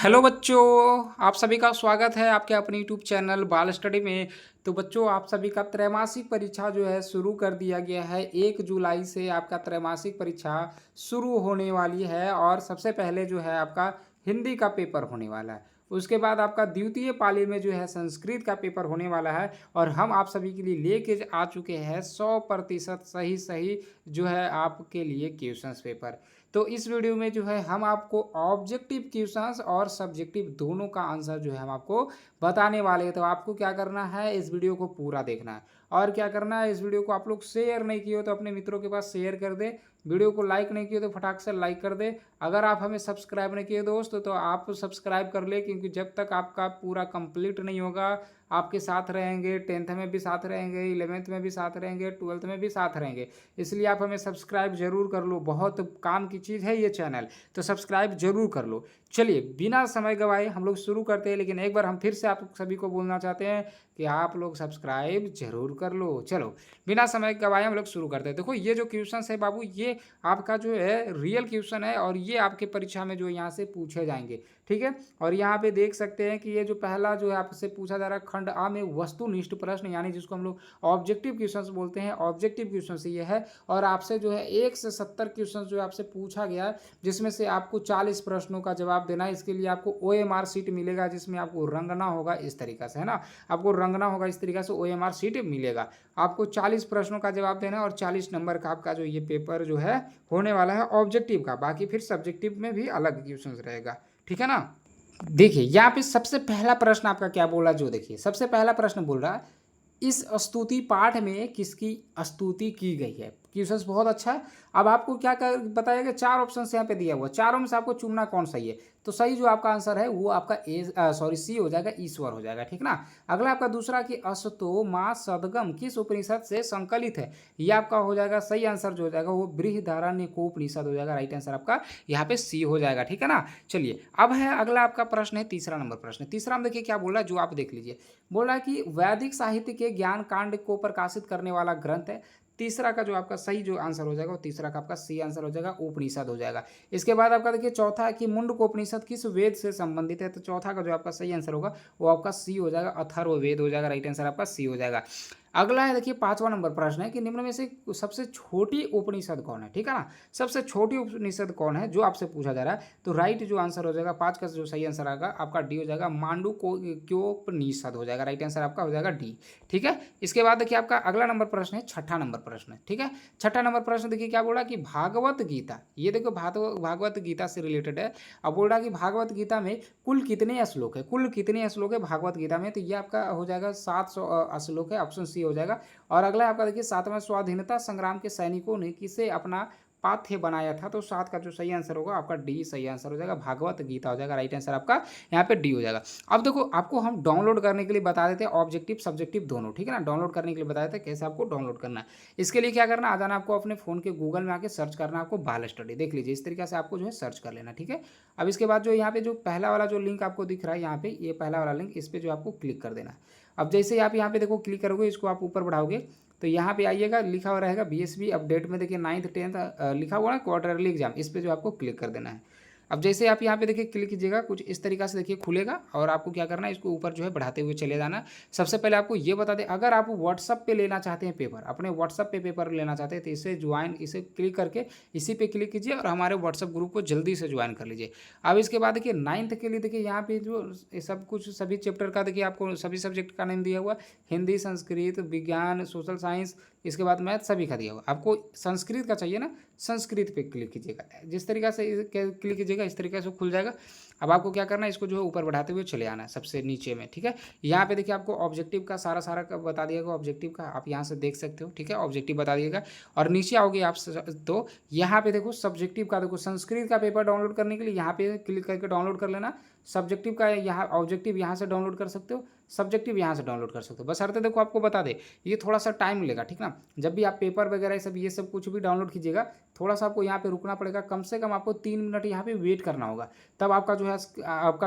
Hello बच्चों, आप सभी का स्वागत है आपके अपने यूट्यूब चैनल बाल स्टडी में। तो बच्चों, आप सभी का त्रैमासिक परीक्षा जो है शुरू कर दिया गया है। 1 जुलाई से आपका त्रैमासिक परीक्षा शुरू होने वाली है और सबसे पहले जो है आपका हिंदी का पेपर होने वाला है। उसके बाद आपका द्वितीय पाली में जो है संस्कृत का पेपर होने वाला है और हम आप सभी के लिए लेके आ चुके हैं 100% सही सही जो है आपके लिए क्वेश्चंस पेपर। तो इस वीडियो में जो है हम आपको ऑब्जेक्टिव क्वेश्चंस और सब्जेक्टिव दोनों का आंसर जो है हम आपको बताने वाले हैं। तो आपको क्या करना है, इस वीडियो को पूरा देखना है और क्या करना है, इस वीडियो को आप लोग शेयर नहीं किए हो तो अपने मित्रों के पास शेयर कर दे। वीडियो को लाइक नहीं किए तो फटाक से लाइक कर दे। अगर आप हमें सब्सक्राइब नहीं किए दोस्त तो आप सब्सक्राइब कर ले, क्योंकि जब तक आपका पूरा कंप्लीट नहीं होगा आपके साथ रहेंगे। 10th में भी साथ रहेंगे, 11th में भी साथ रहेंगे, 12th में भी साथ रहेंगे। इसलिए आप हमें सब्सक्राइब जरूर कर लो, बहुत काम की चीज़ है ये चैनल, तो सब्सक्राइब जरूर कर लो। चलिए बिना समय गवाए हम लोग शुरू करते हैं, लेकिन एक बार हम फिर से आप सभी को बोलना चाहते हैं कि आप लोग सब्सक्राइब जरूर कर लो। चलो बिना समय गवाए हम लोग शुरू करते हैं। देखो ये जो क्वेश्चन है बाबू, ये आपका जो है रियल क्वेश्चन है और ये आपके परीक्षा में जो यहाँ से पूछे जाएंगे, ठीक है। और यहाँ पे देख सकते हैं कि ये जो पहला जो है आपसे पूछा जा रहा है खंड आ में वस्तुनिष्ठ प्रश्न, यानी जिसको हम लोग ऑब्जेक्टिव क्वेश्चंस बोलते हैं, ऑब्जेक्टिव क्वेश्चन से ये है। और आपसे जो है 1 से 70 क्वेश्चन जो है आपसे पूछा गया है, जिसमें से आपको 40 प्रश्नों का जवाब देना है। इसके लिए आपको OMR शीट मिलेगा, जिसमें आपको रंगना होगा इस तरीका से, है ना। आपको रंगना होगा इस तरीका से, OMR शीट मिलेगा। आपको 40 प्रश्नों का जवाब देना है और 40 नंबर का आपका जो ये पेपर जो है होने वाला है ऑब्जेक्टिव का। बाकी फिर सब्जेक्टिव में भी अलग क्वेश्चन रहेगा, ठीक है ना। देखिए यहाँ पे सबसे पहला प्रश्न आपका क्या बोला, जो देखिए सबसे पहला प्रश्न बोल रहा है, इस स्तुति पाठ में किसकी स्तुति की गई है। क्वेश्चन बहुत अच्छा है। अब आपको क्या कर बताएगा, 4 ऑप्शन यहाँ पे दिया हुआ, चारों में से आपको चुनना कौन सही है। तो सही जो आपका आंसर है वो आपका सी हो जाएगा, ईश्वर हो जाएगा, ठीक ना। अगला आपका दूसरा कि अस्तो माँ सदगम किस उपनिषद से संकलित है। ये आपका हो जाएगा सही आंसर, जो हो जाएगा वो बृहदारण्यकोपनिषद हो जाएगा। राइट आंसर आपका यहाँ पे सी हो जाएगा, ठीक है ना। चलिए अब है अगला आपका प्रश्न है, तीसरा नंबर प्रश्न। तीसरा में देखिए क्या बोल रहा है, जो आप देख लीजिए। बोल रहा है कि वैदिक साहित्य के ज्ञान कांड को प्रकाशित करने वाला ग्रंथ है। तीसरा का जो आपका सही जो आंसर हो जाएगा वो तीसरा का आपका सी आंसर हो जाएगा, उपनिषद हो जाएगा। इसके बाद आपका देखिए चौथा है कि मुंडकोपनिषद किस वेद से संबंधित है। तो चौथा का जो आपका सही आंसर होगा वो आपका सी हो जाएगा, अथर्ववेद हो जाएगा। राइट आंसर आपका सी हो जाएगा। अगला है देखिए 5वां नंबर प्रश्न है कि निम्न में से सबसे छोटी उपनिषद कौन है, ठीक है ना। सबसे छोटी उपनिषद कौन है जो आपसे पूछा जा रहा है। तो राइट जो आंसर हो जाएगा 5 का जो सही आंसर आएगा आपका डी हो जाएगा, मांडुक्योपनिषद हो जाएगा। राइट आंसर आपका हो जाएगा डी, ठीक है। इसके बाद देखिए आपका अगला नंबर प्रश्न है, छठा नंबर प्रश्न है, ठीक है। छठा नंबर प्रश्न देखिए क्या बोला कि भागवत गीता, ये देखो भागवत गीता से रिलेटेड है। अब बोल रहा कि भागवत गीता में कुल कितने श्लोक है, कुल कितने श्लोक है भागवत गीता में। तो ये आपका हो जाएगा 700 श्लोक है, ऑप्शन सी हो जाएगा। और अगला आपका देखिए 7वां, स्वाधीनता संग्राम के सैनिकों ने किसे अपना पाथ्य बनाया था। तो 7 का जो सही आंसर होगा आपका डी सही आंसर हो जाएगा, भागवत गीता हो जाएगा। राइट आंसर आपका यहाँ पे डी हो जाएगा। अब देखो आपको हम डाउनलोड करने के लिए बता देते हैं ऑब्जेक्टिव सब्जेक्टिव दोनों, ठीक है ना। डाउनलोड करने के लिए बता देते हैं कैसे आपको डाउनलोड करना है। इसके लिए क्या करना, आ जाना आपको अपने फोन के गूगल में आके सर्च करना, आपको बाल स्टडी देख लीजिए, इस तरीके से आपको जो है सर्च कर लेना, ठीक है। अब इसके बाद जो यहाँ पे जो पहला वाला जो लिंक आपको दिख रहा है यहाँ पे, ये पहला वाला लिंक, इस पर जो आपको क्लिक कर देना है। अब जैसे आप यहाँ पे देखो क्लिक करोगे, इसको आप ऊपर बढ़ाओगे तो यहाँ पे आइएगा, लिखा हुआ रहेगा BSB अपडेट में देखिए 9th 10th लिखा हुआ है क्वार्टरली एग्जाम, इस पे जो आपको क्लिक कर देना है। अब जैसे आप यहाँ पे देखिए क्लिक कीजिएगा, कुछ इस तरीका से देखिए खुलेगा और आपको क्या करना है, इसको ऊपर जो है बढ़ाते हुए चले जाना। सबसे पहले आपको ये बता दें, अगर आप व्हाट्सअप पे लेना चाहते हैं पेपर, अपने व्हाट्सअप पे पेपर लेना चाहते हैं तो इसे ज्वाइन, इसे क्लिक करके इसी पे क्लिक कीजिए और हमारे व्हाट्सअप ग्रुप को जल्दी से ज्वाइन कर लीजिए। अब इसके बाद देखिए 9th के लिए देखिए यहाँ पे जो सब कुछ सभी चैप्टर का देखिए आपको सभी सब्जेक्ट का नेम दिया हुआ, हिंदी, संस्कृत, विज्ञान, सोशल साइंस, इसके बाद मैथ, सभी का दिया हुआ। आपको संस्कृत का चाहिए ना, संस्कृत पे क्लिक कीजिएगा, जिस तरीका से क्लिक कीजिएगा इस तरीके से खुल जाएगा। अब आपको क्या करना है, इसको जो है ऊपर बढ़ाते हुए चले आना है सबसे नीचे में, ठीक है। यहाँ पे देखिए आपको ऑब्जेक्टिव का सारा सारा का बता दिएगा, ऑब्जेक्टिव का आप यहाँ से देख सकते हो, ठीक है। ऑब्जेक्टिव बता दिएगा और नीचे आओगे आप तो यहाँ पे देखो सब्जेक्टिव का, देखो संस्कृत का पेपर डाउनलोड करने के लिए यहाँ पे क्लिक करके डाउनलोड कर लेना। सब्जेक्टिव का यहाँ ऑब्जेक्टिव यहाँ से डाउनलोड कर सकते हो, सब्जेक्टिव यहाँ से डाउनलोड कर सकते हो। बस अर्थ देखो आपको बता दे, ये थोड़ा सा टाइम लेगा, ठीक ना। जब भी आप पेपर वगैरह ये सब कुछ भी डाउनलोड कीजिएगा, थोड़ा सा आपको यहाँ पे रुकना पड़ेगा, कम से कम आपको 3 मिनट यहाँ पे वेट करना होगा, तब आपका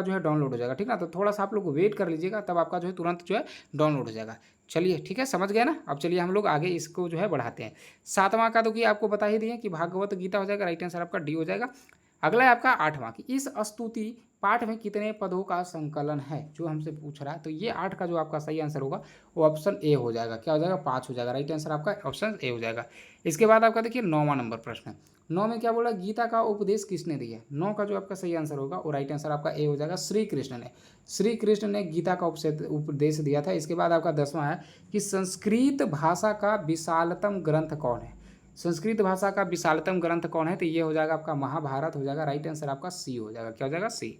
जो है डाउनलोड हो जाएगा, ठीक ना। तो थोड़ा सा आप लोग वेट कर लीजिएगा, तब आपका जो है तुरंत जो है डाउनलोड हो जाएगा। चलिए ठीक है, समझ गए ना। अब चलिए हम लोग आगे इसको जो है बढ़ाते हैं। 7वां का तो कि आपको बता ही दिए कि भागवत गीता हो जाएगा, राइट आंसर आपका डी हो जाएगा। अगला है आपका 8वां कि इस स्तुति पाठ में कितने पदों का संकलन है, जो हमसे पूछ रहा है। तो ये 8 का जो आपका सही आंसर होगा वो ऑप्शन ए हो जाएगा। क्या हो जाएगा? 5 हो जाएगा। राइट आंसर आपका ऑप्शन ए हो जाएगा। इसके बाद आपका देखिए 9वां नंबर प्रश्न है। 9 में क्या बोला? गीता का उपदेश किसने दिया? 9 का जो आपका सही आंसर होगा वो राइट आंसर आपका ए हो जाएगा, श्री कृष्ण ने। श्री कृष्ण ने गीता का उपदेश दिया था। इसके बाद आपका 10वां है कि संस्कृत भाषा का विशालतम ग्रंथ कौन है? संस्कृत भाषा का विशालतम ग्रंथ कौन है? तो ये हो जाएगा आपका महाभारत हो जाएगा। राइट आंसर आपका सी हो जाएगा। क्या हो जाएगा? सी।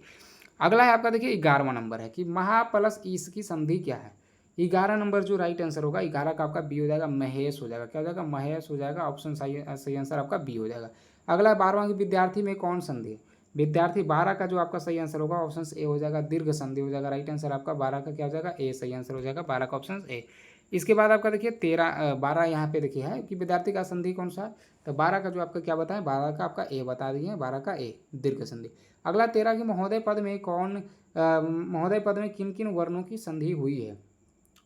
अगला है आपका देखिए 11वां नंबर है कि महा प्लस ईस की संधि क्या है? 11 नंबर जो राइट आंसर होगा 11 का आपका बी हो जाएगा, महेश हो जाएगा। क्या हो जाएगा? महेश हो जाएगा। ऑप्शन सही आंसर आपका बी हो जाएगा। अगला है 12वां की विद्यार्थी में कौन संधि है? विद्यार्थी 12 का जो आपका सही आंसर होगा ऑप्शन ए हो जाएगा, दीर्घ संधि हो जाएगा। राइट आंसर आपका 12 का क्या हो जाएगा? ए सही आंसर हो जाएगा, 12 का ऑप्शन ए। इसके बाद आपका देखिए 12 यहाँ पे देखिए है कि विद्यार्थी का संधि कौन सा है। तो 12 का जो आपका क्या बताएं? 12 का आपका ए बता दिए हैं, 12 का ए दीर्घ संधि। अगला 13 की महोदय पद में महोदय पद में किन किन वर्णों की संधि हुई है?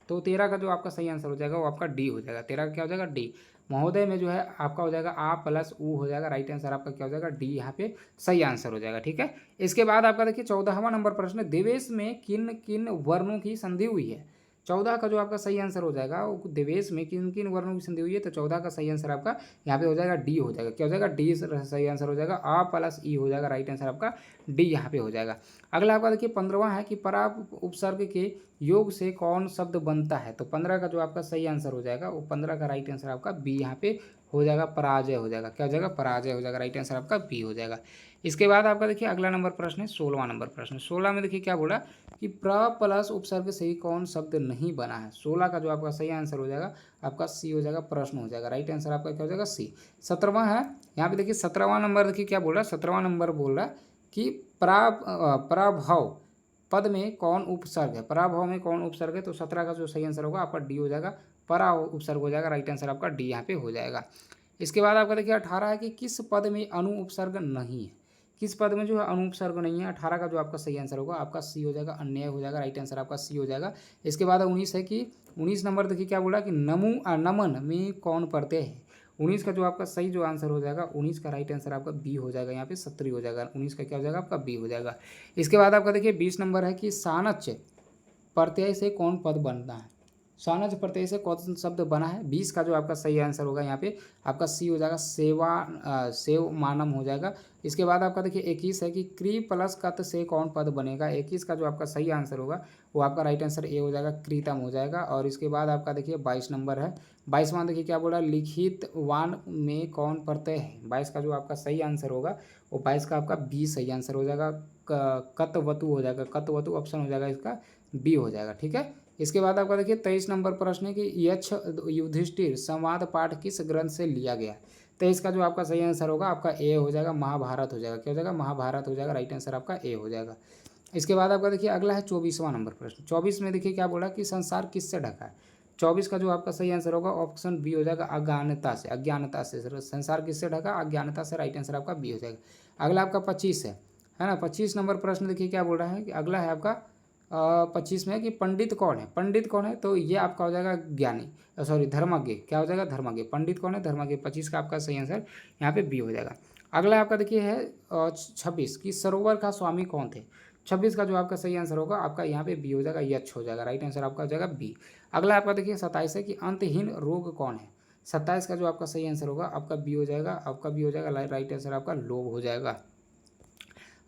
तो 13 का जो आपका सही आंसर हो जाएगा वो आपका डी हो जाएगा। 13 का क्या हो जाएगा? डी। महोदय में जो है आपका हो जाएगा आ प्लस ऊ हो जाएगा। राइट आंसर आपका क्या हो जाएगा? डी यहाँ पे सही आंसर हो जाएगा। ठीक है। इसके बाद आपका देखिए 14वां नंबर प्रश्न, देवेश में किन किन वर्णों की संधि हुई है? 14 का जो आपका सही आंसर हो जाएगा वो देवेश में किन किन वर्णों की संधि हुई है। तो 14 का सही आंसर आपका यहाँ पे हो जाएगा डी हो जाएगा। क्या हो जाएगा? डी सही आंसर हो जाएगा। आ प्लस ई हो जाएगा। राइट आंसर आपका डी यहाँ पे हो जाएगा। अगला आपका देखिए 15वां है कि परा उपसर्ग के योग से कौन शब्द बनता है? तो 15 का जो आपका सही आंसर हो जाएगा वो 15 का राइट आंसर आपका बी यहाँ पे हो जाएगा, पराजय हो जाएगा। क्या हो जाएगा? पराजय हो जाएगा। राइट आंसर आपका बी हो जाएगा। इसके बाद आपका देखिए अगला नंबर प्रश्न है 16वां नंबर प्रश्न। 16 में देखिए क्या बोला कि प्र प्लस उपसर्ग से ही कौन शब्द नहीं बना है? 16 का जो आपका सही आंसर हो जाएगा आपका सी हो जाएगा, प्रश्न हो जाएगा। राइट आंसर आपका क्या हो जाएगा? सी। 17वां है यहाँ पे देखिए 17वां नंबर देखिए क्या बोल रहा है? 17वां नंबर बोल रहा है कि पराभव पद में कौन उपसर्ग है? पराभव में कौन उपसर्ग है? तो 17 का जो सही आंसर होगा आपका डी हो जाएगा, परा उपसर्ग हो जाएगा। राइट आंसर आपका डी यहाँ पे हो जाएगा। इसके बाद आपका देखिए 18 है कि किस पद में अनु उपसर्ग नहीं है? किस पद में जो है अनु उपसर्ग नहीं है? 18 का जो आपका सही आंसर होगा आपका सी हो जाएगा, अन्याय हो जाएगा। राइट आंसर आपका सी हो जाएगा। इसके बाद 19 है कि 19 नंबर देखिए क्या बोला कि नमन में कौन पढ़ते हैं? 19 का जो आपका सही जो आंसर हो जाएगा 19 का राइट आंसर आपका बी हो जाएगा। यहाँ पे 70 हो जाएगा। 19 का क्या हो जाएगा? आपका बी हो जाएगा। इसके बाद आपका देखिए 20 नंबर है कि सानच प्रत्यय से कौन पद बनता है? सानच प्रत्यय से कौन शब्द बना है? 20 का जो आपका सही आंसर होगा यहाँ पे आपका सी हो जाएगा, सेव मानम हो जाएगा। इसके बाद आपका देखिए 21 है कि क्री प्लस कत से कौन पद बनेगा? 21 का जो आपका सही आंसर होगा वो आपका राइट आंसर ए हो जाएगा, क्रीतम हो जाएगा। और इसके बाद आपका देखिए 22 नंबर है। 22वां देखिए क्या बोला? लिखित वान में कौन प्रत्यय है? 22 का जो आपका सही आंसर होगा वो 22 का आपका बी सही आंसर हो जाएगा, कतवतु हो जाएगा। कतवतु ऑप्शन हो जाएगा इसका बी हो जाएगा। ठीक है। इसके बाद आपका देखिए 23 नंबर प्रश्न है कि यक्ष युधिष्ठिर संवाद पाठ किस ग्रंथ से लिया गया? 23 का जो आपका सही आंसर होगा आपका ए हो जाएगा, महाभारत हो जाएगा। क्या हो जाएगा? महाभारत हो जाएगा। राइट आंसर आपका ए हो जाएगा। इसके बाद आपका देखिए अगला है 24वां नंबर प्रश्न। 24 में देखिए क्या बोला कि संसार किससे ढका है? 24 का जो आपका सही आंसर होगा ऑप्शन बी हो जाएगा, अज्ञानता से। अज्ञानता से संसार किससे ढका? अज्ञानता से। राइट आंसर आपका बी हो जाएगा। अगला आपका 25 है ना। 25 नंबर प्रश्न देखिए क्या बोल रहा है कि अगला है आपका 25 में कि पंडित कौन है? पंडित कौन है? तो ये आपका हो जाएगा ज्ञानी, सॉरी धर्मज्ञ। क्या हो जाएगा? धर्मज्ञ। पंडित कौन है? धर्मज्ञ। 25 का आपका सही आंसर यहाँ पे बी हो जाएगा। अगला आपका देखिए है 26 कि सरोवर का स्वामी कौन थे? 26 का जो आपका सही आंसर होगा आपका यहाँ पे बी हो जाएगा, यक्ष हो जाएगा। राइट आंसर आपका हो जाएगा बी। अगला आपका देखिए 27 है कि अंतहीन रोग कौन है? 27 का जो आपका सही आंसर होगा आपका बी हो जाएगा, आपका बी हो जाएगा। राइट आंसर आपका लोभ हो जाएगा।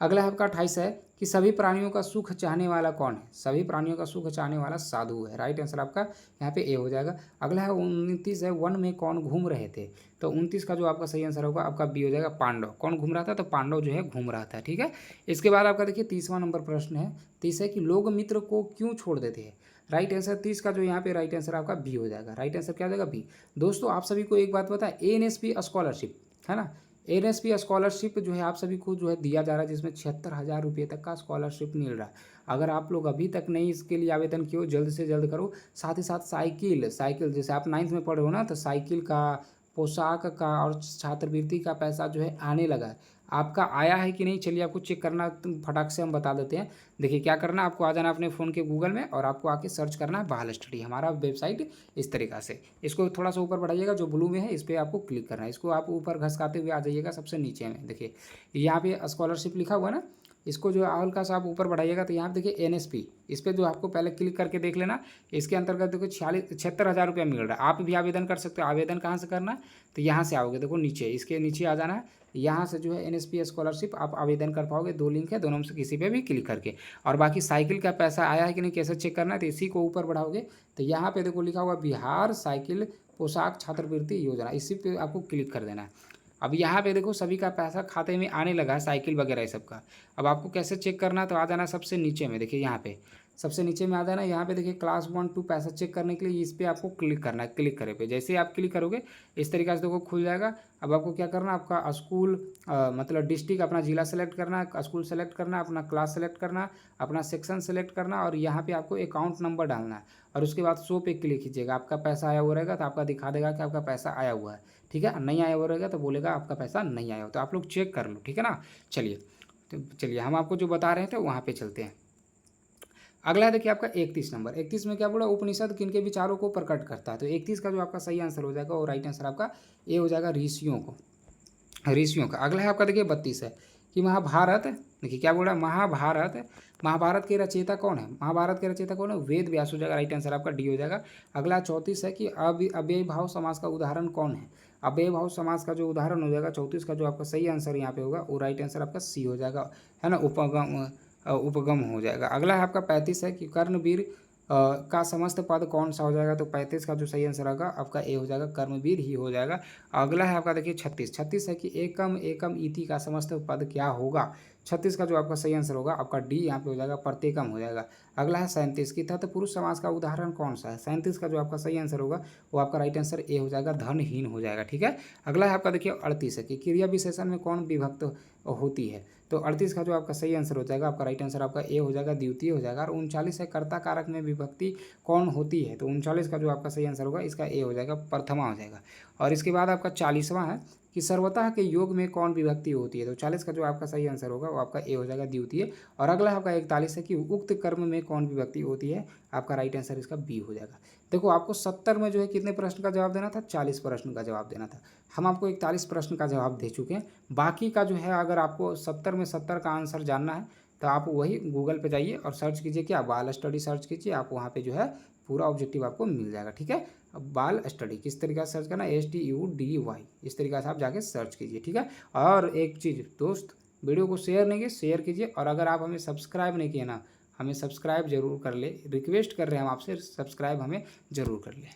अगला आपका 28 है कि सभी प्राणियों का सुख चाहने वाला कौन है? सभी प्राणियों का सुख चाहने वाला साधु है। राइट आंसर आपका यहाँ पे ए हो जाएगा। अगला है 29 है वन में कौन घूम रहे थे? तो 29 का जो आपका सही आंसर होगा आपका बी हो जाएगा, पांडव। कौन घूम रहा था? तो पांडव जो है घूम रहा था। ठीक है। इसके बाद आपका देखिए 30वां नंबर प्रश्न है। 30 है कि लोग मित्र को क्यों छोड़ देते हैं? राइट आंसर 30 का जो यहाँ पे राइट आंसर आपका बी हो जाएगा। राइट आंसर क्या हो जाएगा? बी। दोस्तों आप सभी को एक बात पता है, एनएसपी स्कॉलरशिप है ना, एनएसपी स्कॉलरशिप जो है आप सभी को जो है दिया जा रहा है, जिसमें 76,000 रुपये तक का स्कॉलरशिप मिल रहा है। अगर आप लोग अभी तक नहीं इसके लिए आवेदन किए हो, जल्द से जल्द करो। साथ ही साथ साइकिल जैसे आप 9th में पढ़ रहे हो ना, तो साइकिल का, पोशाक का और छात्रवृत्ति का पैसा जो है आने लगा है। आपका आया है कि नहीं, चलिए आपको चेक करना फटाक से हम बता देते हैं। देखिए क्या करना, आपको आ जाना अपने फ़ोन के गूगल में और आपको आके सर्च करना है बाल स्टडी, हमारा वेबसाइट इस तरीक़ा से। इसको थोड़ा सा ऊपर बढ़ाइएगा, जो ब्लू में है इस पर आपको क्लिक करना है। इसको आप ऊपर घसकाते हुए आ जाइएगा सबसे नीचे में। देखिए यहाँ पे स्कॉलरशिप लिखा हुआ है ना, इसको जो है हल्का सा आप ऊपर बढ़ाइएगा तो यहाँ पे देखिए एनएसपी, इस पर जो आपको पहले क्लिक करके देख लेना। इसके अंतर्गत देखो 76,000 रुपया मिल रहा है। आप भी आवेदन कर सकते हो। आवेदन कहाँ से करना है, तो यहाँ से आओगे, देखो नीचे, इसके नीचे आ जाना है। यहाँ से जो है एनएसपी स्कॉलरशिप आप आवेदन कर पाओगे। 2 लिंक है, दोनों में से किसी पे भी क्लिक करके। और बाकी साइकिल का पैसा आया है कि नहीं, कैसे चेक करना है, तो इसी को ऊपर बढ़ाओगे तो यहाँ पे देखो लिखा हुआ बिहार साइकिल पोशाक छात्रवृत्ति योजना, इसी पे आपको क्लिक कर देना है। अब यहाँ पे देखो सभी का पैसा खाते में आने लगा है, साइकिल वगैरह ये सब का। अब आपको कैसे चेक करना है, तो आ जाना सबसे नीचे में, देखिए यहाँ पे सबसे नीचे में आ जाना। यहाँ पे देखिए क्लास 1-2 पैसा चेक करने के लिए इस पर आपको क्लिक करना है। क्लिक करे पे जैसे ही आप क्लिक करोगे इस तरीके से देखो खुल जाएगा। अब आपको क्या करना है, आपका स्कूल मतलब डिस्ट्रिक्ट, अपना ज़िला सेलेक्ट करना है, स्कूल सेलेक्ट करना है, अपना क्लास सेलेक्ट करना है, अपना सेक्शन सेलेक्ट करना है, और यहाँ पे आपको अकाउंट नंबर डालना है। और उसके बाद शो पे क्लिक कीजिएगा। आपका पैसा आया हुआ रहेगा तो आपका दिखा देगा कि आपका पैसा आया हुआ है, ठीक है। नहीं आया हुआ रहेगा तो बोलेगा आपका पैसा नहीं आया हो, तो आप लोग चेक कर लो, ठीक है ना। चलिए, तो चलिए हम आपको जो बता रहे थे वहाँ पे चलते हैं। अगला है देखिए आपका 31 नंबर। 31 में क्या बोला, उपनिषद किनके विचारों को प्रकट करता है। तो 31 का जो आपका सही आंसर हो जाएगा, और राइट आंसर आपका ए हो जाएगा, ऋषियों को, ऋषियों का। अगला है आपका देखिए 32 है कि महाभारत, देखिए क्या बोल रहा है, महाभारत, महाभारत के रचयिता कौन है, महाभारत के रचयिता कौन है, वेद व्यास हो जाएगा, राइट आंसर आपका डी हो जाएगा। अगला 34 है कि अव्ययी भाव समास का उदाहरण कौन है। अव्ययी भाव समास का जो उदाहरण हो जाएगा 34 का जो आपका सही आंसर यहाँ पे होगा, वो राइट आंसर आपका सी हो जाएगा, है ना, उपगम, उपगम हो जाएगा। अगला है आपका 35 है कि कर्णवीर का समस्त पद कौन सा हो जाएगा। तो 35 का जो सही आंसर होगा आपका ए हो जाएगा, कर्मवीर ही हो जाएगा। अगला है आपका देखिए 36। 36 है कि एकम एकम इति का समस्त पद क्या होगा। 36 का जो आपका सही आंसर होगा आपका डी यहाँ पे हो जाएगा, प्रत्येकम हो जाएगा। अगला है 37 की तत्पुरुष समास का उदाहरण कौन सा है। 37 का जो आपका सही आंसर होगा वो आपका राइट आंसर ए हो जाएगा, धनहीन हो जाएगा, ठीक है। अगला है आपका देखिए 38 है कि क्रिया विशेषण में कौन विभक्त होती है। तो 38 का जो आपका सही आंसर हो जाएगा, आपका राइट आंसर आपका ए हो जाएगा, द्वितीय हो जाएगा। और 39 है कर्ता कारक में विभक्ति कौन होती है। तो 39 का जो आपका सही आंसर होगा इसका ए हो जाएगा, प्रथमा हो जाएगा। और इसके बाद आपका 40वां है कि सर्वतः के योग में कौन विभक्ति होती है। तो 40 का जो आपका सही आंसर होगा वो आपका ए हो जाएगा, द्वितीय। और अगला आपका 41 है कि उक्त कर्म में कौन विभक्ति होती है। आपका राइट आंसर इसका बी हो जाएगा। देखो आपको 70 में जो है कितने प्रश्न का जवाब देना था, 40 प्रश्न का जवाब देना था। हम आपको 41 प्रश्न का जवाब दे चुके हैं। बाकी का जो है अगर आपको 70 में 70 का आंसर जानना है तो आप वही गूगल पे जाइए और सर्च कीजिए, क्या बाल स्टडी सर्च कीजिए, आप वहाँ पे जो है पूरा ऑब्जेक्टिव आपको मिल जाएगा, ठीक है। अब बाल स्टडी किस तरीके से सर्च करना है, STUDY, इस तरीके से आप जाके सर्च कीजिए, ठीक है। और एक चीज़ दोस्त, वीडियो को शेयर नहीं किए, शेयर कीजिए। और अगर आप हमें सब्सक्राइब नहीं किए ना, हमें सब्सक्राइब जरूर कर ले, रिक्वेस्ट कर रहे हैं हम आपसे, सब्सक्राइब हमें ज़रूर कर लें।